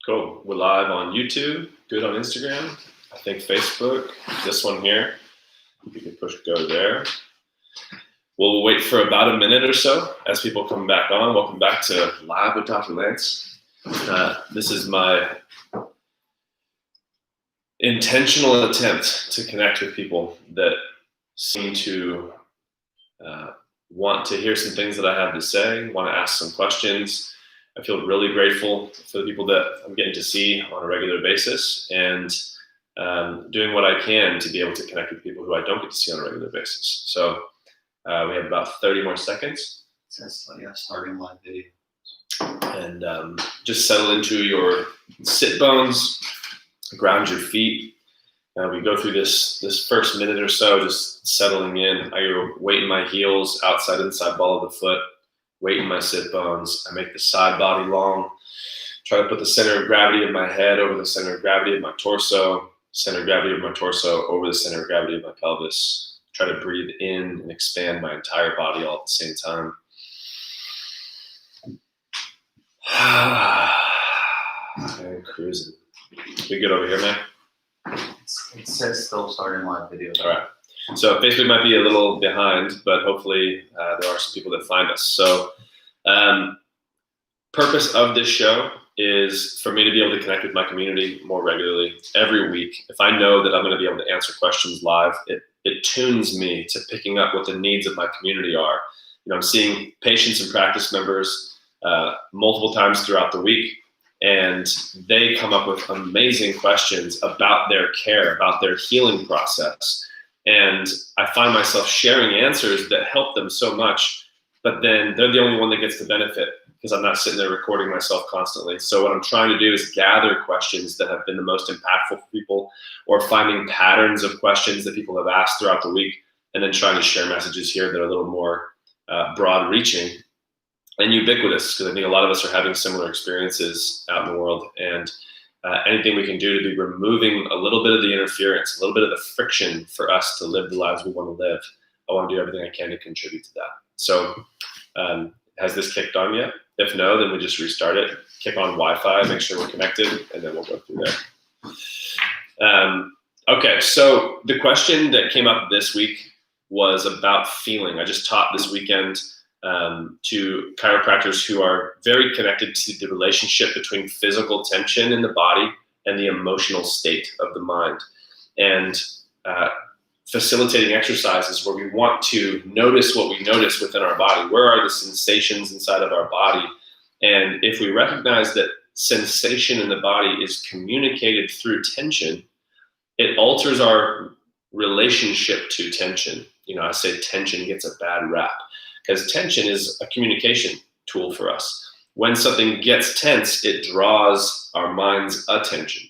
Cool. We're live on YouTube, good on Instagram, I think Facebook, this one here. You can push go there. We'll wait for about a minute or so as people come back on. Welcome back to Live with Dr. Lance. This is my intentional attempt to connect with people that seem to want to hear some things that I have to say, want to ask some questions. I feel really grateful for the people that I'm getting to see on a regular basis and doing what I can to be able to connect with people who I don't get to see on a regular basis. So we have about 30 more seconds. Starting live video. And just settle into your sit bones, ground your feet. We go through this first minute or so, just settling in. I weight in my heels, outside, inside ball of the foot. Weight in my sit bones. I make the side body long. Try to put the center of gravity of my head over the center of gravity of my torso. Center of gravity of my torso over the center of gravity of my pelvis. Try to breathe in and expand my entire body all at the same time. And cruising. We good over here, man? It says still starting live video. All right. So Facebook might be a little behind, but hopefully there are some people that find us. So purpose of this show is for me to be able to connect with my community more regularly every week. If I know that I'm going to be able to answer questions live, it tunes me to picking up what the needs of my community are. I'm seeing patients and practice members multiple times throughout the week, and they come up with amazing questions about their care, about their healing process. And I find myself sharing answers that help them so much, but then they're the only one that gets the benefit because I'm not sitting there recording myself constantly. So what I'm trying to do is gather questions that have been the most impactful for people, or finding patterns of questions that people have asked throughout the week, and then trying to share messages here that are a little more broad reaching and ubiquitous, because I think a lot of us are having similar experiences out in the world. And anything we can do to be removing a little bit of the interference, a little bit of the friction for us to live the lives we want to live. I want to do everything I can to contribute to that. So has this kicked on yet? If no, then we just restart it, kick on Wi-Fi, make sure we're connected, and then we'll go through there. Okay, so the question that came up this week was about feeling. I just taught this weekend to chiropractors who are very connected to the relationship between physical tension in the body and the emotional state of the mind, and facilitating exercises where we want to notice what we notice within our body. Where are the sensations inside of our body? And if we recognize that sensation in the body is communicated through tension, it alters our relationship to tension. I say tension gets a bad rap, because tension is a communication tool for us. When something gets tense, it draws our mind's attention.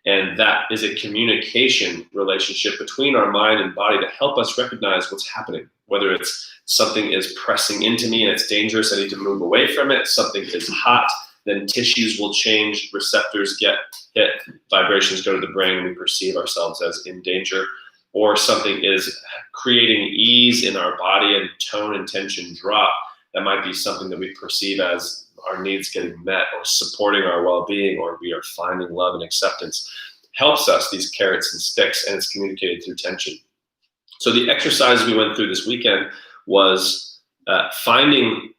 And that is a communication relationship between our mind and body to help us recognize what's happening. Whether it's something is pressing into me and it's dangerous, I need to move away from it. Something is hot, then tissues will change, receptors get hit, vibrations go to the brain, and we perceive ourselves as in danger. Or something is creating ease in our body and tone and tension drop. That might be something that we perceive as our needs getting met, or supporting our well-being, or we are finding love and acceptance. Helps us, these carrots and sticks, and it's communicated through tension. So the exercise we went through this weekend was finding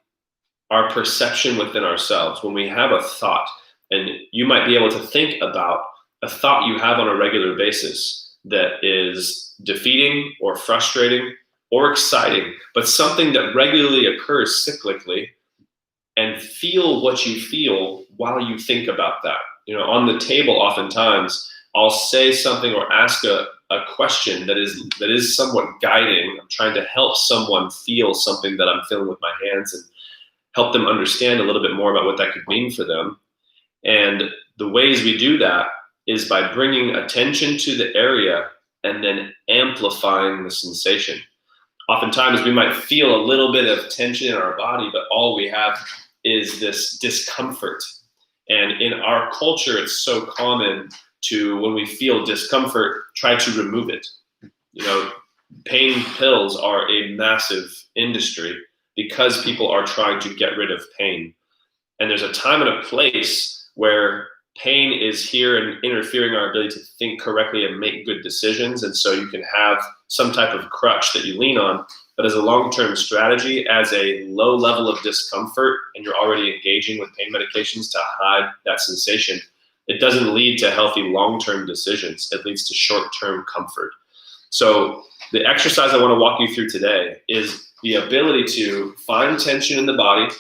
our perception within ourselves. When we have a thought, and you might be able to think about a thought you have on a regular basis that is defeating or frustrating or exciting, but something that regularly occurs cyclically, and feel what you feel while you think about that. On the table, oftentimes, I'll say something or ask a question that is somewhat guiding. I'm trying to help someone feel something that I'm feeling with my hands and help them understand a little bit more about what that could mean for them. And the ways we do that is by bringing attention to the area and then amplifying the sensation. Oftentimes, we might feel a little bit of tension in our body, but all we have is this discomfort. And in our culture, it's so common to, when we feel discomfort, try to remove it. Pain pills are a massive industry because people are trying to get rid of pain. And there's a time and a place where pain is here and interfering our ability to think correctly and make good decisions. And so you can have some type of crutch that you lean on. But as a long-term strategy, as a low level of discomfort, and you're already engaging with pain medications to hide that sensation, it doesn't lead to healthy long-term decisions. It leads to short-term comfort. So the exercise I want to walk you through today is the ability to find tension in the body.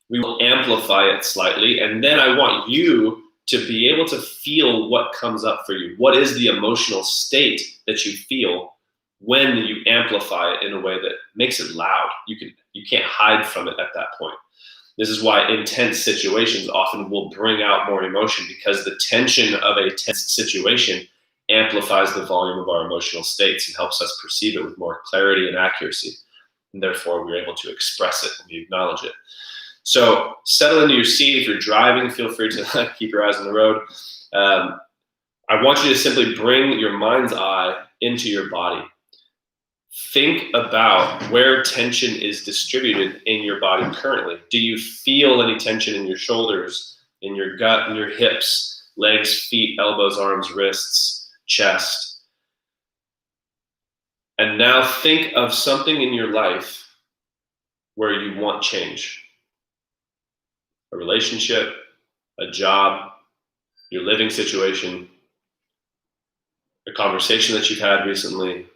We will amplify it slightly, and then I want you to be able to feel what comes up for you. What is the emotional state that you feel when you amplify it in a way that makes it loud? You can't hide from it at that point. This is why intense situations often will bring out more emotion, because the tension of a tense situation amplifies the volume of our emotional states and helps us perceive it with more clarity and accuracy. And therefore, we're able to express it and we acknowledge it. So settle into your seat. If you're driving, feel free to keep your eyes on the road. I want you to simply bring your mind's eye into your body. Think about where tension is distributed in your body currently. Do you feel any tension in your shoulders, in your gut, in your hips, legs, feet, elbows, arms, wrists, chest? And now think of something in your life where you want change. A relationship, a job, your living situation, a conversation that you've had recently,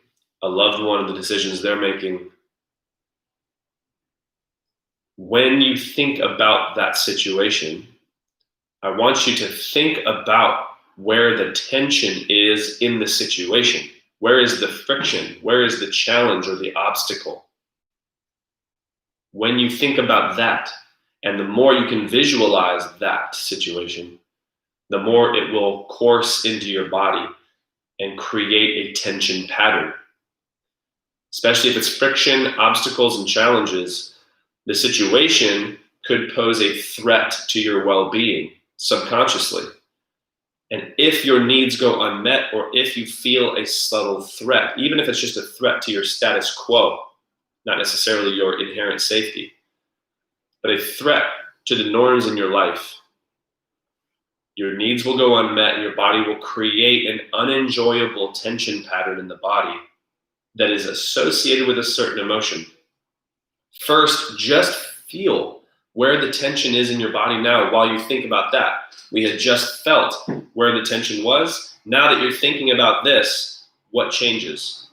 a loved one and the decisions they're making. When you think about that situation, I want you to think about where the tension is in the situation. Where is the friction? Where is the challenge or the obstacle? When you think about that, and the more you can visualize that situation, the more it will course into your body and create a tension pattern. Especially if it's friction, obstacles, and challenges, the situation could pose a threat to your well-being subconsciously. And if your needs go unmet, or if you feel a subtle threat, even if it's just a threat to your status quo, not necessarily your inherent safety, but a threat to the norms in your life, your needs will go unmet and your body will create an unenjoyable tension pattern in the body that is associated with a certain emotion. First, just feel where the tension is in your body now while you think about that. We had just felt where the tension was. Now that you're thinking about this, what changes?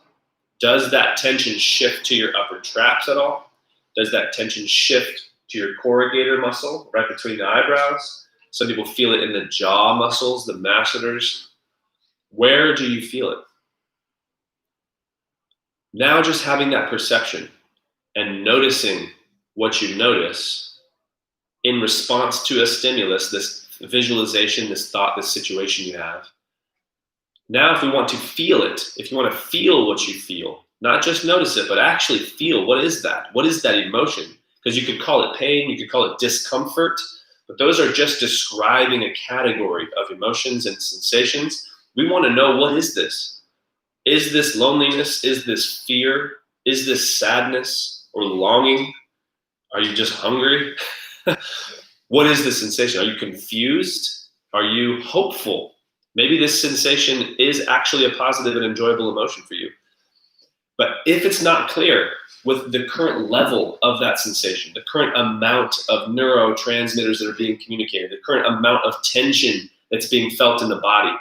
Does that tension shift to your upper traps at all? Does that tension shift to your corrugator muscle right between the eyebrows? Some people feel it in the jaw muscles, the masseters. Where do you feel it? Now just having that perception and noticing what you notice in response to a stimulus, this visualization, this thought, this situation you have. Now if we want to feel it, if you want to feel what you feel, not just notice it, but actually feel, what is that? What is that emotion? Because you could call it pain, you could call it discomfort, but those are just describing a category of emotions and sensations. We want to know, what is this? Is this loneliness? Is this fear? Is this sadness or longing? Are you just hungry? What is the sensation? Are you confused? Are you hopeful? Maybe this sensation is actually a positive and enjoyable emotion for you. But if it's not clear with the current level of that sensation, the current amount of neurotransmitters that are being communicated, the current amount of tension that's being felt in the body,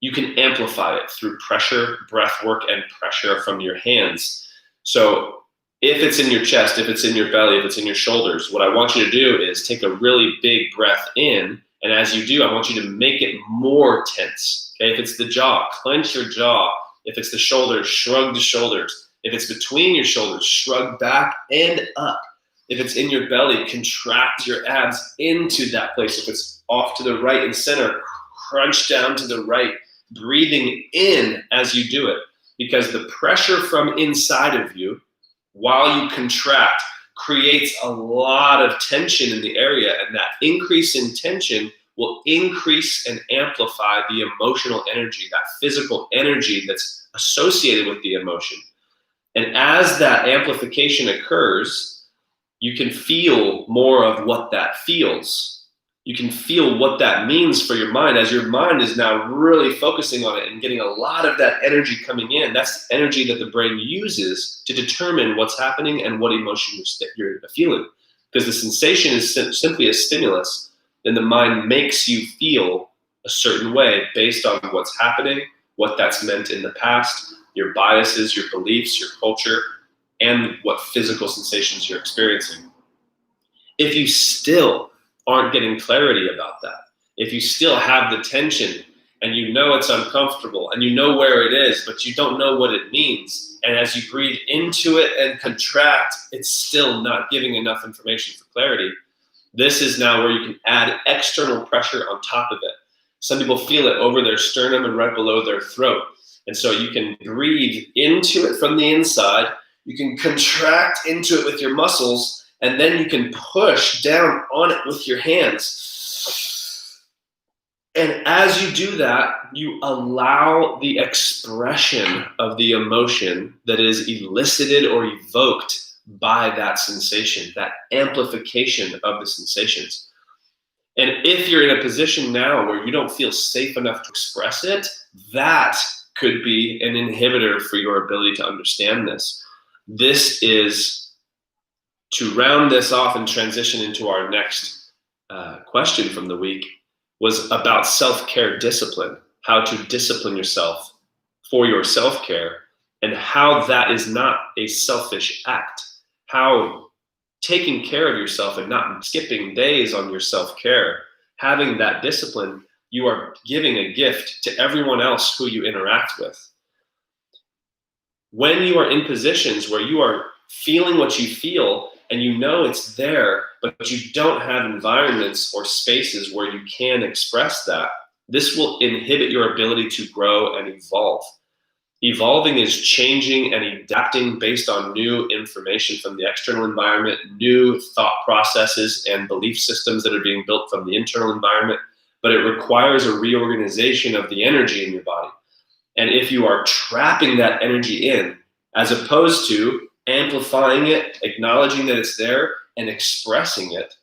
you can amplify it through pressure, breath work, and pressure from your hands. So if it's in your chest, if it's in your belly, if it's in your shoulders, what I want you to do is take a really big breath in. And as you do, I want you to make it more tense. Okay? If it's the jaw, clench your jaw. If it's the shoulders, shrug the shoulders. If it's between your shoulders, shrug back and up. If it's in your belly, contract your abs into that place. If it's off to the right and center, crunch down to the right, breathing in as you do it. Because the pressure from inside of you, while you contract, creates a lot of tension in the area, and that increase in tension will increase and amplify the emotional energy, that physical energy that's associated with the emotion. And as that amplification occurs, you can feel more of what that feels. You can feel what that means for your mind as your mind is now really focusing on it and getting a lot of that energy coming in. That's energy that the brain uses to determine what's happening and what emotion you're feeling. Because the sensation is simply a stimulus, then the mind makes you feel a certain way based on what's happening, what that's meant in the past, your biases, your beliefs, your culture, and what physical sensations you're experiencing. If you still aren't getting clarity about that, if you still have the tension and you know it's uncomfortable and you know where it is, but you don't know what it means, and as you breathe into it and contract, it's still not giving enough information for clarity, this is now where you can add external pressure on top of it. Some people feel it over their sternum and right below their throat. And so you can breathe into it from the inside, you can contract into it with your muscles, and then you can push down on it with your hands. And as you do that, you allow the expression of the emotion that is elicited or evoked by that sensation, that amplification of the sensations. And if you're in a position now where you don't feel safe enough to express it, that could be an inhibitor for your ability to understand this. This is, to round this off and transition into our next question from the week, was about self-care discipline, how to discipline yourself for your self-care, and how that is not a selfish act, how taking care of yourself and not skipping days on your self-care, having that discipline, you are giving a gift to everyone else who you interact with. When you are in positions where you are feeling what you feel and you know it's there, but you don't have environments or spaces where you can express that, this will inhibit your ability to grow and evolve. Evolving is changing and adapting based on new information from the external environment, new thought processes and belief systems that are being built from the internal environment, but it requires a reorganization of the energy in your body. And if you are trapping that energy in, as opposed to amplifying it, acknowledging that it's there, and expressing it,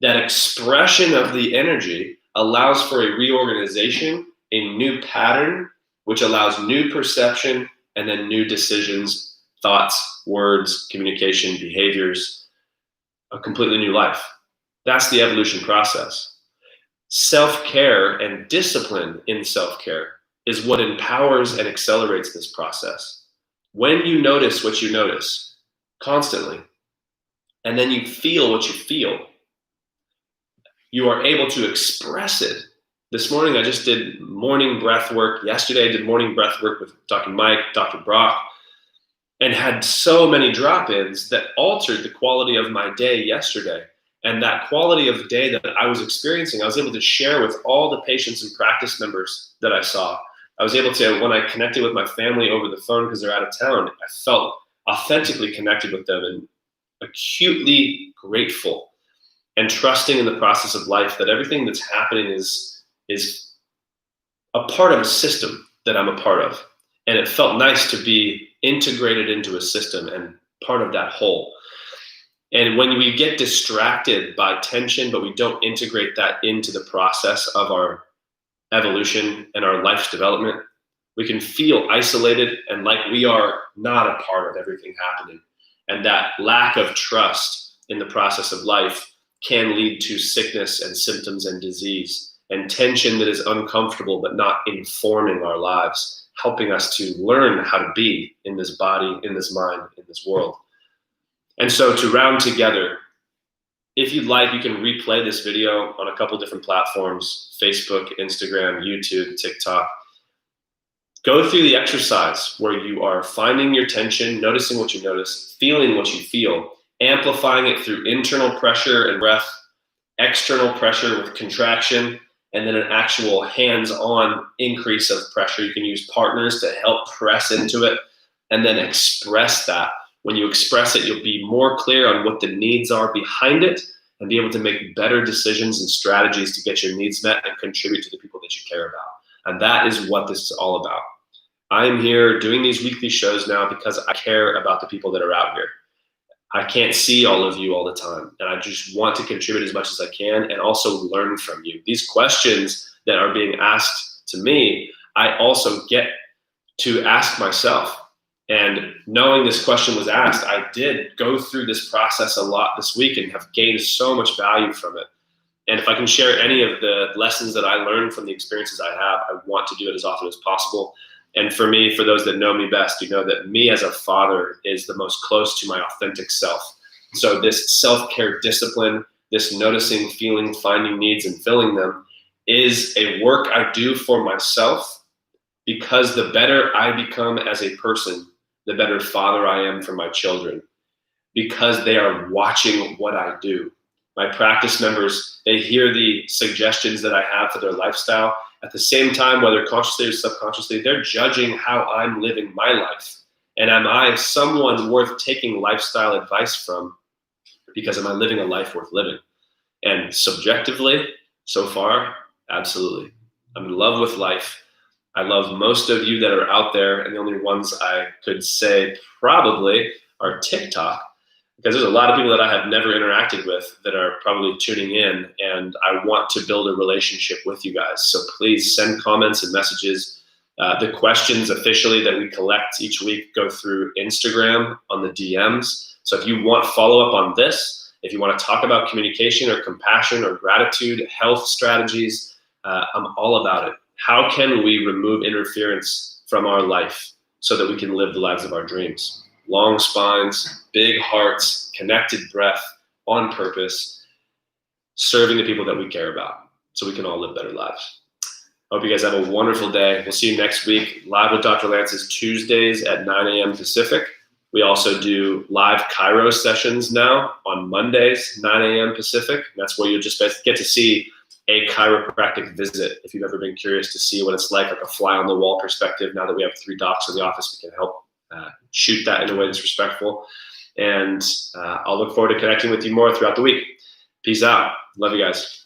that expression of the energy allows for a reorganization, a new pattern, which allows new perception and then new decisions, thoughts, words, communication, behaviors, a completely new life. That's the evolution process. Self-care and discipline in self-care is what empowers and accelerates this process. When you notice what you notice constantly, and then you feel what you feel, you are able to express it. This morning I just did morning breath work. Yesterday I did morning breath work with Dr. Mike, Dr. Brock, and had so many drop-ins that altered the quality of my day yesterday. And that quality of day that I was experiencing, I was able to share with all the patients and practice members that I saw. I was able to, when I connected with my family over the phone because they're out of town, I felt authentically connected with them and acutely grateful and trusting in the process of life that everything that's happening is a part of a system that I'm a part of. And it felt nice to be integrated into a system and part of that whole. And when we get distracted by tension, but we don't integrate that into the process of our evolution and our life's development, we can feel isolated and like we are not a part of everything happening. And that lack of trust in the process of life can lead to sickness and symptoms and disease and tension that is uncomfortable but not informing our lives, helping us to learn how to be in this body, in this mind, in this world. And so to round together, if you'd like, you can replay this video on a couple different platforms: Facebook, Instagram, YouTube, TikTok. Go through the exercise where you are finding your tension, noticing what you notice, feeling what you feel, amplifying it through internal pressure and breath, external pressure with contraction, and then an actual hands-on increase of pressure. You can use partners to help press into it and then express that. When you express it, you'll be more clear on what the needs are behind it and be able to make better decisions and strategies to get your needs met and contribute to the people that you care about. And that is what this is all about. I'm here doing these weekly shows now because I care about the people that are out here. I can't see all of you all the time, and I just want to contribute as much as I can and also learn from you. These questions that are being asked to me, I also get to ask myself. And knowing this question was asked, I did go through this process a lot this week and have gained so much value from it. And if I can share any of the lessons that I learned from the experiences I have, I want to do it as often as possible. And for me, for those that know me best, you know that me as a father is the most close to my authentic self. So this self-care discipline, this noticing, feeling, finding needs and filling them is a work I do for myself, because the better I become as a person, the better father I am for my children, because they are watching what I do. My practice members, they hear the suggestions that I have for their lifestyle. At the same time, whether consciously or subconsciously, they're judging how I'm living my life. And am I someone worth taking lifestyle advice from? Because am I living a life worth living? And subjectively, so far, absolutely. I'm in love with life. I love most of you that are out there, and the only ones I could say probably are TikTok, because there's a lot of people that I have never interacted with that are probably tuning in, and I want to build a relationship with you guys. So please send comments and messages. The questions officially that we collect each week go through Instagram on the DMs. So if you want follow-up on this, if you want to talk about communication or compassion or gratitude, health strategies, I'm all about it. How can we remove interference from our life so that we can live the lives of our dreams? Long spines, big hearts, connected breath, on purpose, serving the people that we care about so we can all live better lives. I hope you guys have a wonderful day. We'll see you next week. Live with Dr. Lance is Tuesdays at 9 a.m. Pacific. We also do live Chiro sessions now on Mondays, 9 a.m. Pacific. That's where you'll just get to see a chiropractic visit. If you've ever been curious to see what it's like a fly on the wall perspective, now that we have 3 docs in the office, we can help shoot that in a way that's respectful. And I'll look forward to connecting with you more throughout the week. Peace out. Love you guys.